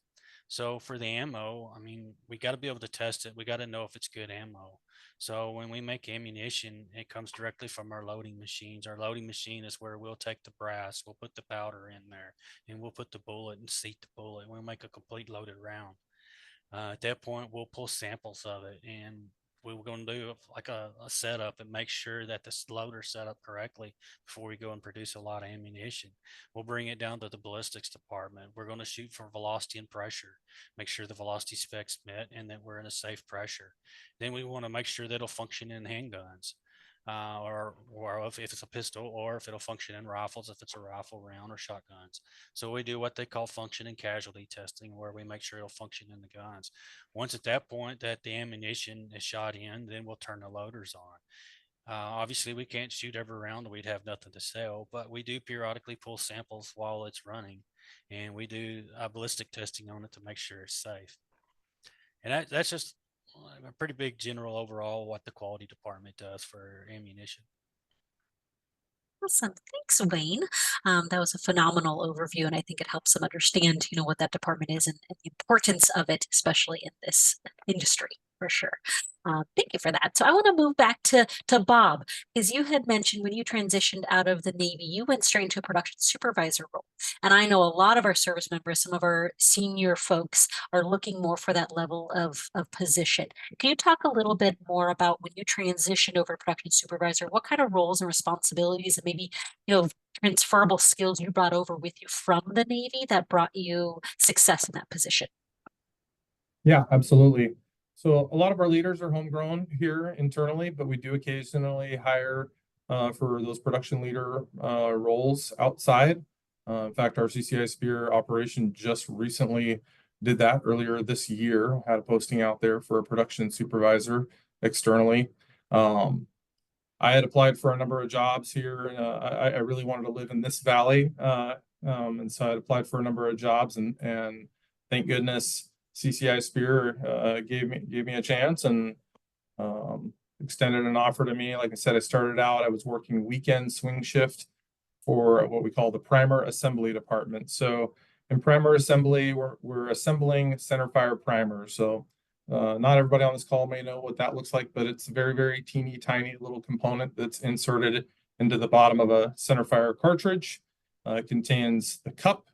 S7: So for the ammo, I mean, we got to be able to test it. We got to know if it's good ammo. So when we make ammunition, it comes directly from our loading machines. Our loading machine is where we'll take the brass, we'll put the powder in there, and we'll put the bullet and seat the bullet. We'll make a complete loaded round. At that point, we'll pull samples of it, and we were going to do like a setup and make sure that the loader set up correctly before we go and produce a lot of ammunition. We'll bring it down to the ballistics department. We're going to shoot for velocity and pressure, make sure the velocity specs met and that we're in a safe pressure. Then we want to make sure that it'll function in handguns. Or if it's a pistol, or if it'll function in rifles, if it's a rifle round or shotguns. So we do what they call function and casualty testing, where we make sure it'll function in the guns. Once at that point that the ammunition is shot in, then we'll turn the loaders on. Obviously, we can't shoot every round; we'd have nothing to sell. But we do periodically pull samples while it's running, and we do ballistic testing on it to make sure it's safe. And that's just a pretty big general overall what the quality department does for ammunition.
S1: Awesome. Thanks, Wayne. That was a phenomenal overview, and I think it helps them understand, what that department is and the importance of it, especially in this industry, for sure. Thank you for that. So I want to move back to Bob, because you had mentioned when you transitioned out of the Navy, you went straight into a production supervisor role. And I know a lot of our service members, some of our senior folks, are looking more for that level of position. Can you talk a little bit more about when you transitioned over to production supervisor, what kind of roles and responsibilities and maybe, transferable skills you brought over with you from the Navy that brought you success in that position?
S6: Yeah, absolutely. So a lot of our leaders are homegrown here internally, but we do occasionally hire for those production leader roles outside. In fact, our CCI Spear operation just recently did that earlier this year, had a posting out there for a production supervisor externally. I had applied for a number of jobs here. And, I really wanted to live in this valley. And so I applied for a number of jobs and thank goodness CCI Spear gave me a chance and extended an offer to me. Like I said, I started out, I was working weekend swing shift for what we call the primer assembly department. So in primer assembly, we're assembling center fire primers. So not everybody on this call may know what that looks like, but it's a very, very teeny tiny little component that's inserted into the bottom of a center fire cartridge. It contains the cup,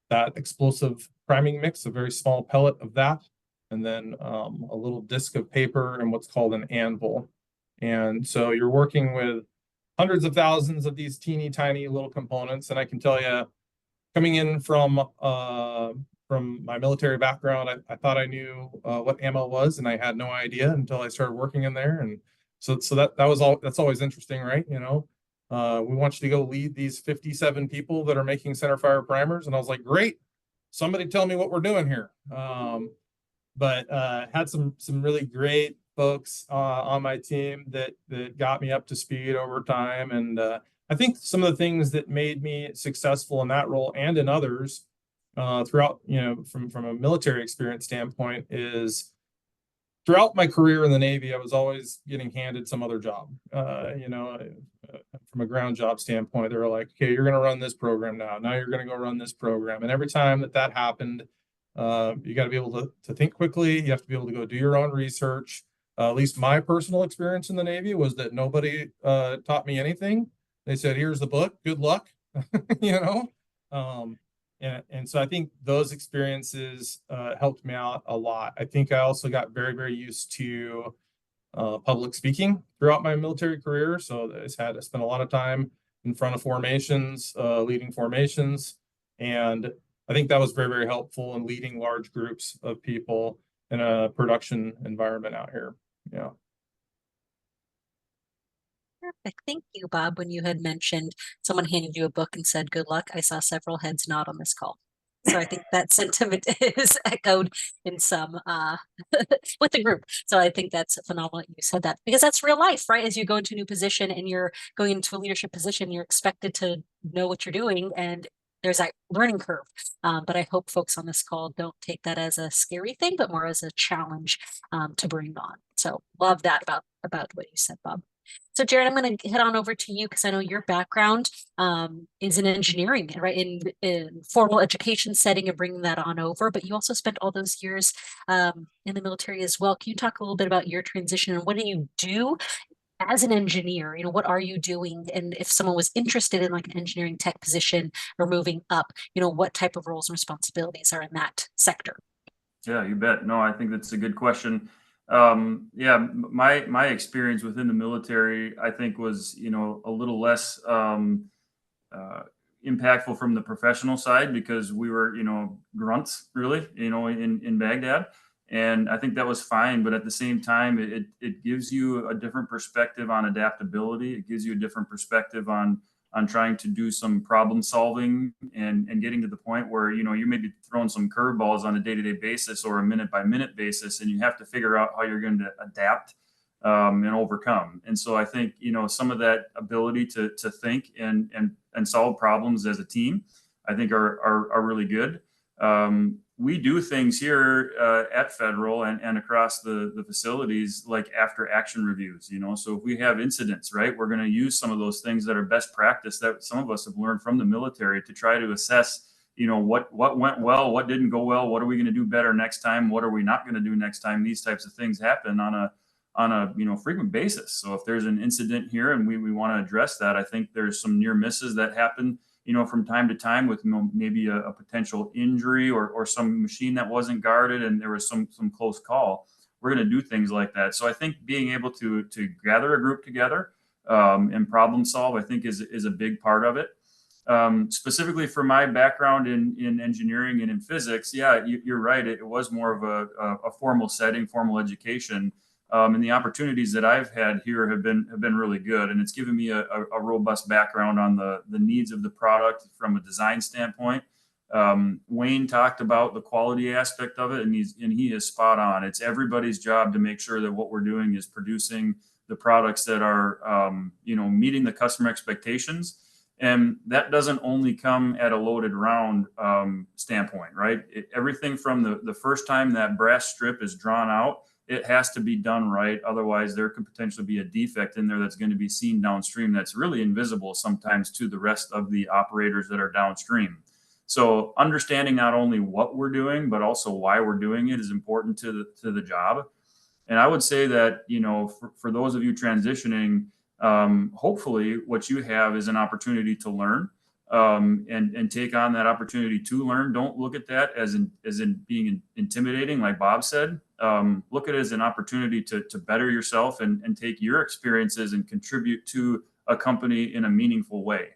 S6: that explosive priming mix, a very small pellet of that, and then a little disc of paper and what's called an anvil. And so you're working with hundreds of thousands of these teeny tiny little components. And I can tell you, coming in from my military background, I thought I knew what ammo was, and I had no idea until I started working in there. And so that's always interesting, right? We want you to go lead these 57 people that are making center fire primers. And I was like, great, somebody tell me what we're doing here. But had some really great folks on my team that got me up to speed over time. And I think some of the things that made me successful in that role and in others throughout, from a military experience standpoint, is throughout my career in the Navy, I was always getting handed some other job. From a ground job standpoint, they were like, okay, you're going to run this program now. Now you're going to go run this program. And every time that happened, you got to be able to think quickly. You have to be able to go do your own research. At least my personal experience in the Navy was that nobody taught me anything. They said, here's the book, good luck, And so I think those experiences helped me out a lot. I think I also got very, very used to public speaking throughout my military career. So I spent a lot of time in front of formations, leading formations. And I think that was very, very helpful in leading large groups of people in a production environment out here. Yeah.
S1: Perfect. Thank you, Bob. When you had mentioned someone handed you a book and said, good luck, I saw several heads nod on this call. So I think that sentiment is echoed in some with the group. So I think that's phenomenal that you said that, because that's real life, right? As you go into a new position and you're going into a leadership position, you're expected to know what you're doing, and there's that learning curve. But I hope folks on this call don't take that as a scary thing, but more as a challenge to bring on. So love that about what you said, Bob. So, Jared, I'm going to head on over to you because I know your background is in engineering, right? In formal education setting and bringing that on over, but you also spent all those years in the military as well. Can you talk a little bit about your transition and what do you do as an engineer? What are you doing? And if someone was interested in like an engineering tech position or moving up, what type of roles and responsibilities are in that sector?
S5: Yeah, you bet. No, I think that's a good question. Yeah, my experience within the military, I think, was a little less uh, impactful from the professional side because we were grunts really in Baghdad, and I think that was fine. But at the same time, it gives you a different perspective on adaptability. It gives you a different perspective on trying to do some problem solving and getting to the point where you may be throwing some curveballs on a day-to-day basis or a minute-by-minute basis, and you have to figure out how you're going to adapt and overcome. And so I think some of that ability to think and solve problems as a team, I think are really good. We do things here at Federal and across the facilities like after action reviews. So if we have incidents, right, we're going to use some of those things that are best practice that some of us have learned from the military to try to assess what went well, what didn't go well, what are we going to do better next time, what are we not going to do next time. These types of things happen on a frequent basis. So if there's an incident here and we want to address that, I think there's some near misses that happen from time to time with maybe a potential injury or some machine that wasn't guarded and there was some close call. We're going to do things like that. So I think being able to gather a group together and problem solve, I think is a big part of it. Specifically for my background in engineering and in physics, yeah, you're right. It was more of a formal setting, formal education. And the opportunities that I've had here have been really good, and it's given me a robust background on the needs of the product from a design standpoint. Wayne talked about the quality aspect of it, and he is spot on. It's everybody's job to make sure that what we're doing is producing the products that are meeting the customer expectations. And that doesn't only come at a loaded round standpoint, right? Everything from the first time that brass strip is drawn out, it has to be done right. Otherwise, there could potentially be a defect in there that's going to be seen downstream that's really invisible sometimes to the rest of the operators that are downstream. So understanding not only what we're doing, but also why we're doing it is important to the job. And I would say that, for those of you transitioning, hopefully what you have is an opportunity to learn and take on that opportunity to learn. Don't look at that as in being intimidating, like Bob said. Look at it as an opportunity to better yourself and take your experiences and contribute to a company in a meaningful way.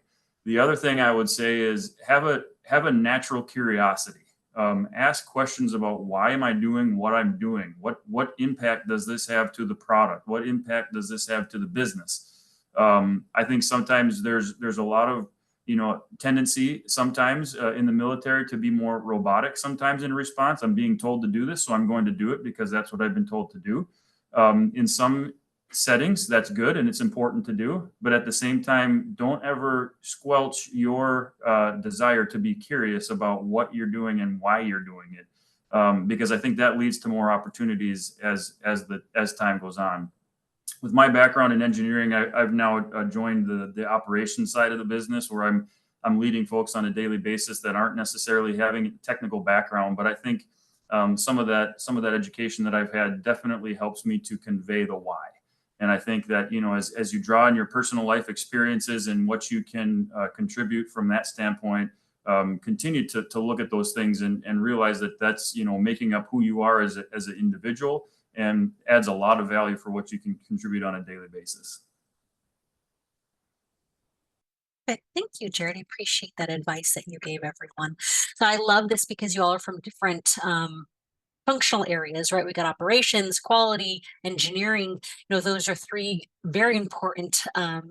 S5: The other thing I would say is have a natural curiosity. Ask questions about why am I doing what I'm doing? What impact does this have to the product? What impact does this have to the business? I think sometimes there's a lot of tendency sometimes in the military to be more robotic sometimes in response. I'm being told to do this, so I'm going to do it because that's what I've been told to do. In some settings, that's good and it's important to do. But at the same time, don't ever squelch your desire to be curious about what you're doing and why you're doing it. Because I think that leads to more opportunities as time goes on. With my background in engineering, I've now joined the operations side of the business where I'm leading folks on a daily basis that aren't necessarily having a technical background. But I think some of that education that I've had definitely helps me to convey the why. And I think that as you draw on your personal life experiences and what you can contribute from that standpoint, continue to look at those things and realize that that's making up who you are as an individual, and adds a lot of value for what you can contribute on a daily basis.
S1: Thank you, Jared. I appreciate that advice that you gave everyone. So I love this because you all are from different functional areas, right? We got operations, quality, engineering. Those are three very important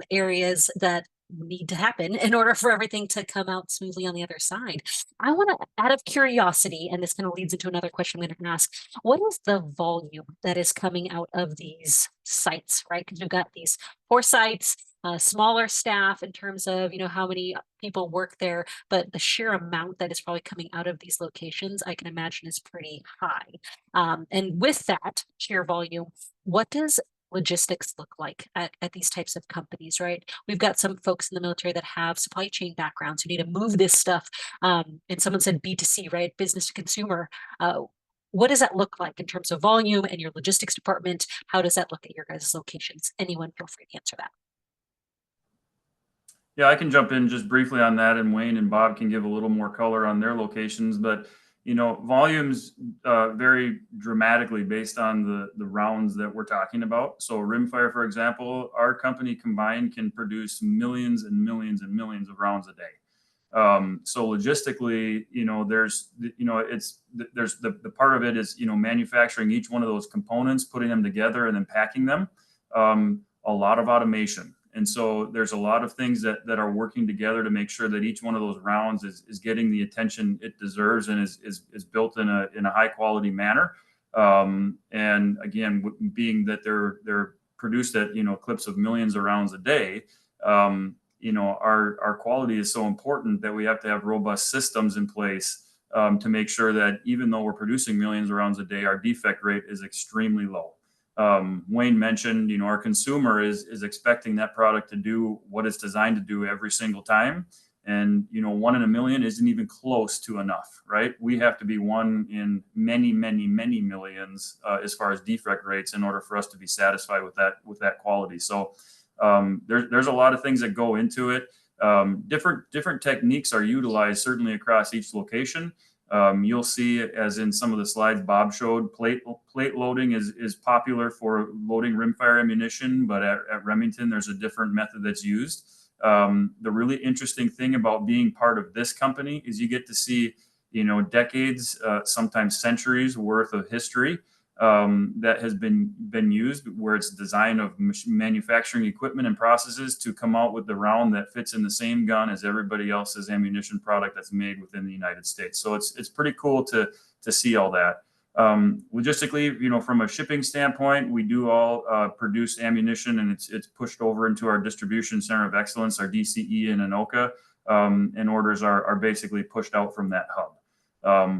S1: areas that need to happen in order for everything to come out smoothly on the other side. I want to, out of curiosity, and this kind of leads into another question I'm going to ask, what is the volume that is coming out of these sites, right? Because we've got these 4 sites, smaller staff in terms of, how many people work there, but the sheer amount that is probably coming out of these locations, I can imagine is pretty high. And with that sheer volume, what does logistics look like at these types of companies, right? We've got some folks in the military that have supply chain backgrounds who need to move this stuff. And someone said B2C, right? Business to consumer. What does that look like in terms of volume and your logistics department? How does that look at your guys' locations? Anyone feel free to answer that.
S5: Yeah, I can jump in just briefly on that, and Wayne and Bob can give a little more color on their locations. But volumes vary dramatically based on the rounds that we're talking about. So rimfire, for example, our company combined can produce millions and millions and millions of rounds a day. So logistically, there's the part of it is manufacturing each one of those components, putting them together, and then packing them. A lot of automation. And so there's a lot of things that are working together to make sure that each one of those rounds is getting the attention it deserves and is built in a high quality manner. And again, being that they're produced at clips of millions of rounds a day, our quality is so important that we have to have robust systems in place to make sure that even though we're producing millions of rounds a day, our defect rate is extremely low. Wayne mentioned, our consumer is expecting that product to do what it's designed to do every single time. And, 1 in a million isn't even close to enough, right? We have to be 1 in many, many, many millions as far as defect rates in order for us to be satisfied with that quality. So there's a lot of things that go into it. Different techniques are utilized certainly across each location. You'll see, as in some of the slides Bob showed, plate loading is popular for loading rimfire ammunition, but at Remington, there's a different method that's used. The really interesting thing about being part of this company is you get to see, decades, sometimes centuries worth of history that has been used, where it's design of manufacturing equipment and processes to come out with the round that fits in the same gun as everybody else's ammunition product that's made within the United States. So it's pretty cool to see all that. Logistically, from a shipping standpoint, we do all produce ammunition, and it's pushed over into our distribution center of excellence, our DCE in Anoka, and orders are basically pushed out from that hub.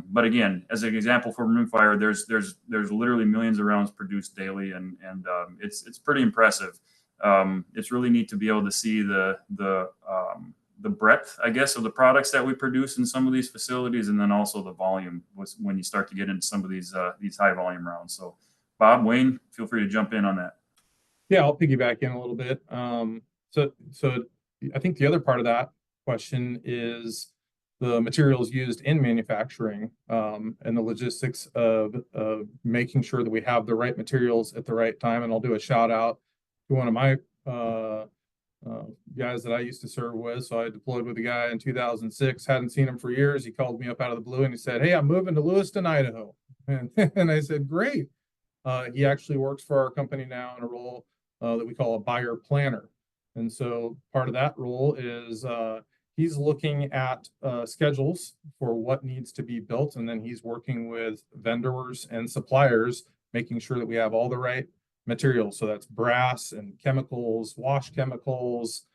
S5: But again, as an example for rimfire, there's literally millions of rounds produced daily, and it's pretty impressive. It's really neat to be able to see the breadth, I guess, of the products that we produce in some of these facilities, and then also the volume when you start to get into some of these high volume rounds. So, Bob, Wayne, feel free to jump in on that.
S6: Yeah, I'll piggyback in a little bit. So I think the other part of that question is the materials used in manufacturing, and the logistics of making sure that we have the right materials at the right time. And I'll do a shout out to one of my guys that I used to serve with. So I deployed with a guy in 2006, hadn't seen him for years. He called me up out of the blue and he said, "Hey, I'm moving to Lewiston, Idaho." And I said, "Great." He actually works for our company now in a role that we call a buyer planner. And so part of that role is he's looking at schedules for what needs to be built. And then he's working with vendors and suppliers, making sure that we have all the right materials. So that's brass and chemicals, wash chemicals,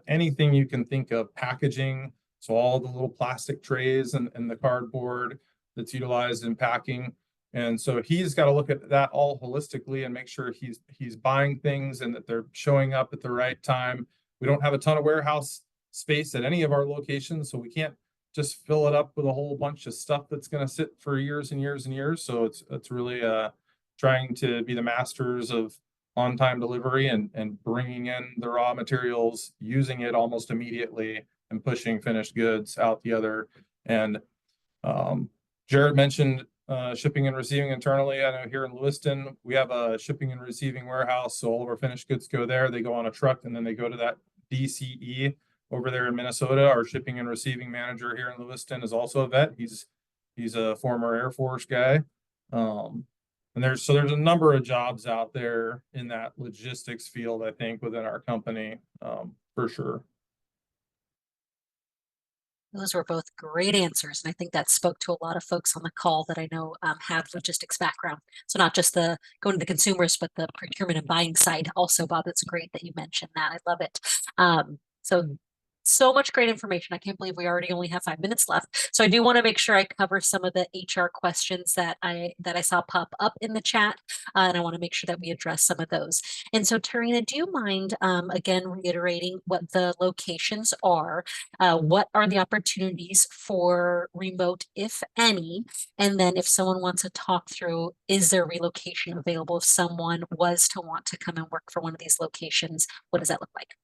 S6: anything you can think of, packaging. So all the little plastic trays and the cardboard that's utilized in packing. And so he's got to look at that all holistically and make sure he's buying things and that they're showing up at the right time. We don't have a ton of warehouse space at any of our locations, so we can't just fill it up with a whole bunch of stuff that's going to sit for years and years and years. So it's really trying to be the masters of on-time delivery and bringing in the raw materials, using it almost immediately, and pushing finished goods out the other end. Jared mentioned shipping and receiving internally. I know here in Lewiston, we have a shipping and receiving warehouse. So all of our finished goods go there. They go on a truck and then they go to that DCE over there in Minnesota. Our shipping and receiving manager here in Lewiston is also a vet. He's a former Air Force guy. And there's a number of jobs out there in that logistics field, I think, within our company, for sure.
S1: Those were both great answers. And I think that spoke to a lot of folks on the call that I know have logistics background. So not just the going to the consumers, but the procurement and buying side also, Bob. It's great that you mentioned that. I love it. So So much great information. I can't believe we already only have 5 minutes left. So I do want to make sure I cover some of the HR questions that I saw pop up in the chat, and I want to make sure that we address some of those. And so, Tarina, do you mind again reiterating what the locations are? What are the opportunities for remote, if any? And then, if someone wants to talk through, is there relocation available if someone was to want to come and work for one of these locations? What does that look like?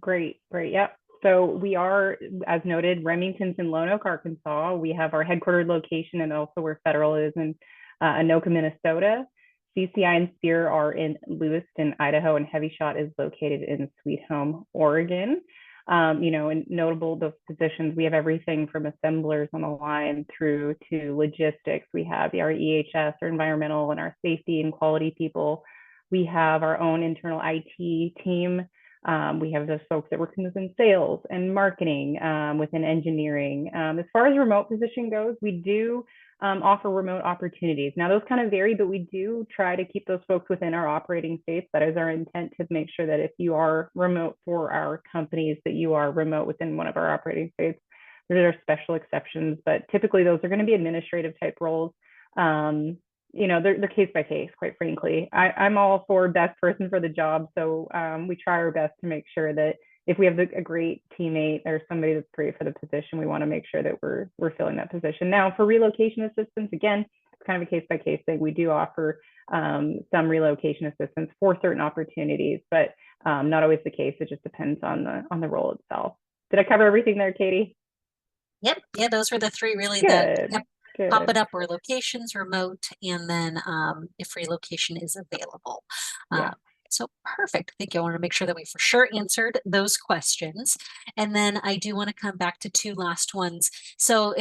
S3: Great. Yep. So we are, as noted, Remington's in Lone Oak, Arkansas. We have our headquartered location and also where Federal is in Anoka, Minnesota. CCI and Spear are in Lewiston, Idaho, and Heavy Shot is located in Sweet Home, Oregon. And notable the positions, we have everything from assemblers on the line through to logistics. We have our EHS, our environmental, and our safety and quality people. We have our own internal IT team. We have those folks that work within sales and marketing, within engineering. As far as remote position goes, we do offer remote opportunities. Now, those kind of vary, but we do try to keep those folks within our operating states. That is our intent, to make sure that if you are remote for our companies, that you are remote within one of our operating states. There are special exceptions, but typically those are going to be administrative type roles. They're case by case, quite frankly. I'm all for best person for the job. So we try our best to make sure that if we have a great teammate or somebody that's great for the position, we want to make sure that we're filling that position. Now, for relocation assistance, again, it's kind of a case by case thing. We do offer some relocation assistance for certain opportunities, but not always the case. It just depends on the role itself. Did I cover everything there, Katie?
S1: Yep. Yeah, those were the three really
S3: Good.
S1: that kept
S3: Good.
S1: popping up, were locations, remote, and then if relocation is available.
S3: Yeah.
S1: So perfect. Thank you. I want to make sure that we for sure answered those questions. And then I do want to come back to two last ones. So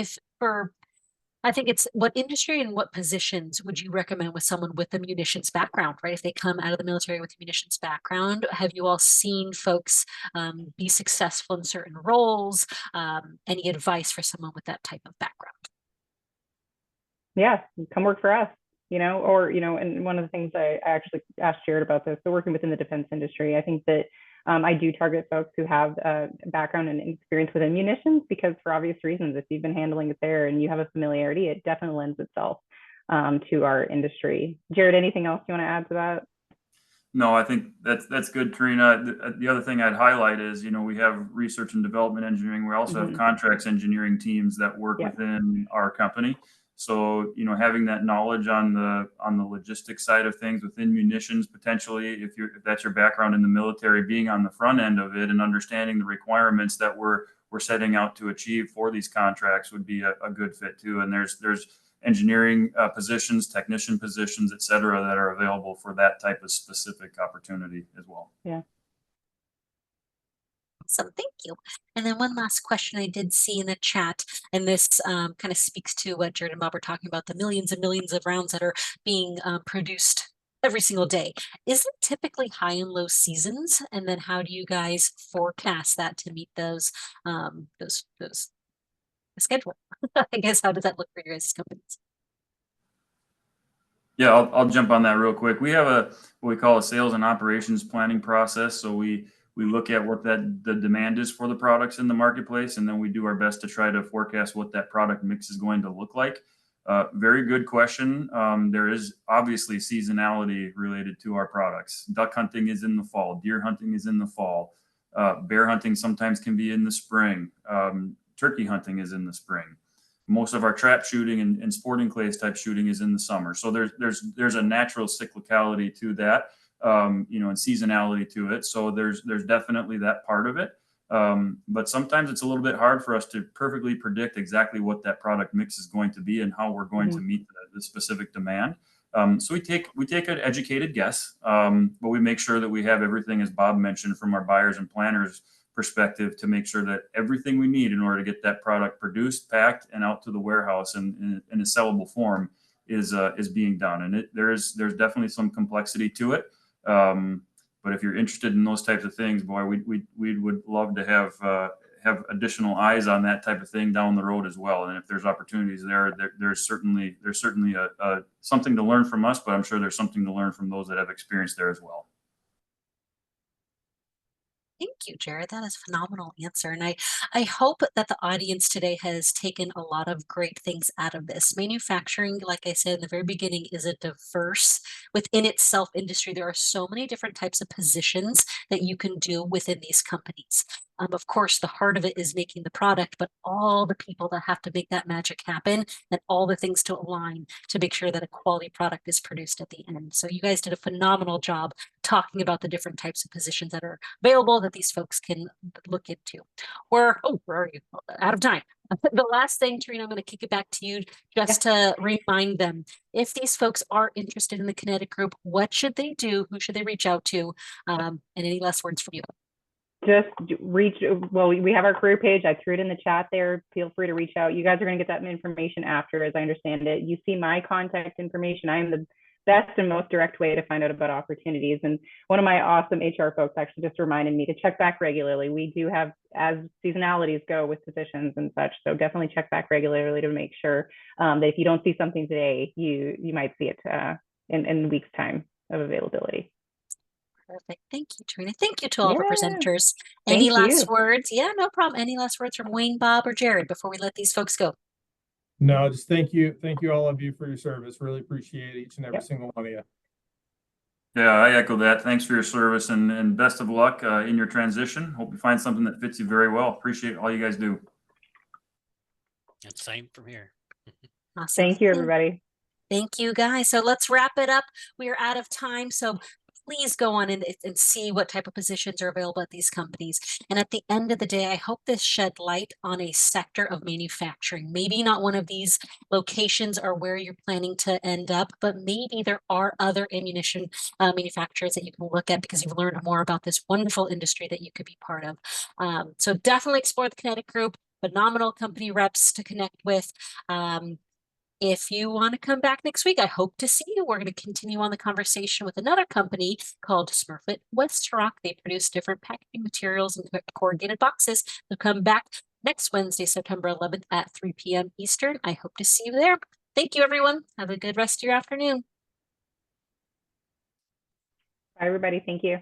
S1: I think it's, what industry and what positions would you recommend with someone with a munitions background, right? If they come out of the military with a munitions background, have you all seen folks be successful in certain roles? Any advice for someone with that type of background?
S3: Yeah, come work for us, and one of the things I actually asked Jared about this, so working within the defense industry, I think that I do target folks who have a background and experience within munitions, because for obvious reasons, if you've been handling it there and you have a familiarity, it definitely lends itself to our industry. Jared, anything else you want to add to that?
S5: No, I think that's good, Karina. The other thing I'd highlight is, we have research and development engineering. We also have contracts engineering teams that work within our company. So, having that knowledge on the logistics side of things within munitions, potentially, if that's your background in the military, being on the front end of it and understanding the requirements that we're setting out to achieve for these contracts would be a good fit too. And there's engineering positions, technician positions, et cetera, that are available for that type of specific opportunity as well.
S3: Yeah.
S1: Awesome, thank you. And then one last question I did see in the chat, and this kind of speaks to what Jared and Bob were talking about, the millions and millions of rounds that are being produced every single day. Is it typically high and low seasons? And then how do you guys forecast that to meet those schedule? I guess, how does that look for your guys' companies?
S5: Yeah, I'll jump on that real quick. We have what we call a sales and operations planning process. So we look at what the demand is for the products in the marketplace, and then we do our best to try to forecast what that product mix is going to look like. Very good question. There is obviously seasonality related to our products. Duck hunting is in the fall. Deer hunting is in the fall. Bear hunting sometimes can be in the spring. Turkey hunting is in the spring. Most of our trap shooting and sporting clays type shooting is in the summer. So there's a natural cyclicality to that, and seasonality to it. So there's definitely that part of it. But sometimes it's a little bit hard for us to perfectly predict exactly what that product mix is going to be and how we're going to meet the specific demand. So we take an educated guess, but we make sure that we have everything, as Bob mentioned, from our buyers and planners perspective, to make sure that everything we need in order to get that product produced, packed, and out to the warehouse in a sellable form is being done. And there's definitely some complexity to it. But if you're interested in those types of things, boy, we would love to have additional eyes on that type of thing down the road as well. And if there's opportunities there's certainly a something to learn from us, but I'm sure there's something to learn from those that have experience there as well.
S1: Thank you, Jared. That is a phenomenal answer. And I hope that the audience today has taken a lot of great things out of this. Manufacturing, like I said in the very beginning, is a diverse within itself industry. There are so many different types of positions that you can do within these companies. Of course, the heart of it is making the product, but all the people that have to make that magic happen and all the things to align to make sure that a quality product is produced at the end. So you guys did a phenomenal job talking about the different types of positions that are available that these folks can look into. Where are you? Out of time. The last thing, Tarina, I'm going to kick it back to you just to remind them, if these folks are interested in the Kinetic Group, what should they do? Who should they reach out to? And any last words from you?
S3: Just reach, well, we have our career page. I threw it in the chat there. Feel free to reach out. You guys are going to get that information after, as I understand it. You see my contact information. I am the best and most direct way to find out about opportunities. And one of my awesome HR folks actually just reminded me to check back regularly. We do have, as seasonalities go with positions and such, so definitely check back regularly to make sure that if you don't see something today, you might see it in a week's time of availability.
S1: Perfect. Thank you, Tarina. Thank you to all the presenters.
S3: Thank
S1: Any last
S3: you.
S1: words? Yeah, no problem. Any last words from Wayne, Bob, or Jared before we let these folks go?
S6: No, just thank you all of you for your service. Really appreciate each and every single one of you.
S5: Yeah, I echo that. Thanks for your service and best of luck in your transition. Hope you find something that fits you very well. Appreciate all you guys do.
S7: And same from here.
S1: Awesome.
S3: Thank you, everybody.
S1: Thank you, guys. So let's wrap it up. We are out of time. So please go on and see what type of positions are available at these companies. And at the end of the day, I hope this shed light on a sector of manufacturing. Maybe not one of these locations are where you're planning to end up, but maybe there are other ammunition manufacturers that you can look at because you've learned more about this wonderful industry that you could be part of. So definitely explore the Kinetic Group. Phenomenal company reps to connect with. If you want to come back next week, I hope to see you. We're going to continue on the conversation with another company called Smurfit Westrock. They produce different packaging materials and corrugated boxes. They'll come back next Wednesday, September 11th at 3 p.m. Eastern. I hope to see you there. Thank you, everyone. Have a good rest of your afternoon.
S3: Bye, everybody. Thank you.